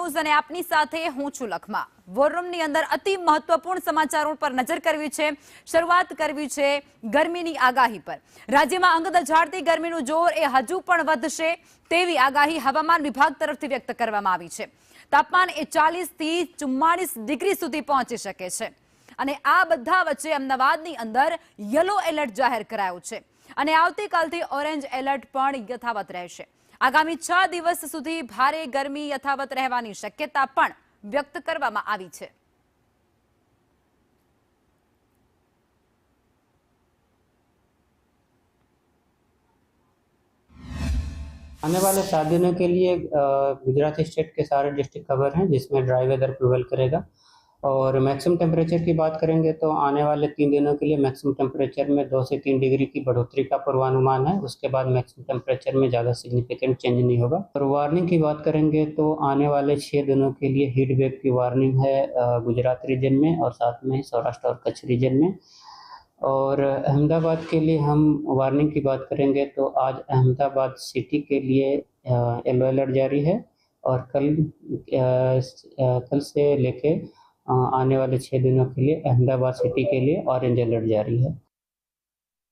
News અને આપની સાથે હું છું લખમા। વોર રૂમની અંદર અતિ મહત્વપૂર્ણ સમાચારો પર નજર કરવી છે। શરૂઆત કરવી છે ગરમીની આગાહી પર। રાજ્યમાં અંગ દઝાડતી ગરમીનું જોર એ હજુ પણ વધશે તેવી આગાહી હવામાન વિભાગ તરફથી વ્યક્ત કરવામાં આવી છે। તાપમાન એ 40 થી 44 ડિગ્રી સુધી પહોંચી શકે છે અને આ બધા વચ્ચે અમદાવાદની અંદર યલો એલર્ટ જાહેર કરાયું છે અને આવતીકાલથી ઓરેન્જ એલર્ટ પણ યથાવત રહેશે। આગામી 6 દિવસ સુધી ભારે ગરમી યથાવત રહેવાની શક્યતા પણ વ્યક્ત કરવામાં આવી છે। आने वाले 7 दिनों के लिए गुजरात स्टेट के सारे डिस्ट्रिक्ट कवर हैं, जिसमें ड्राई वेदर प्रिवेल करेगा। और मैक्सिमम टेम्परेचर की बात करेंगे तो आने वाले 3 दिनों के लिए मैक्सिमम टेम्परेचर में 2 से 3 डिग्री की बढ़ोतरी का पूर्वानुमान है। उसके बाद मैक्सिमम टेम्परेचर में ज़्यादा सिग्निफिकेंट चेंज नहीं होगा। और वार्निंग की बात करेंगे तो आने वाले 6 दिनों के लिए हीट वेव की वार्निंग है गुजरात रीजन में और साथ में सौराष्ट्र और कच्छ रीजन में। और अहमदाबाद के लिए हम वार्निंग की बात करेंगे तो आज अहमदाबाद सिटी के लिए येलो अलर्ट जारी है और कल से लेके आने वाले 6 दिनों के लिए अहमदाबाद सिटी के लिए ऑरेंज अलर्ट जारी है।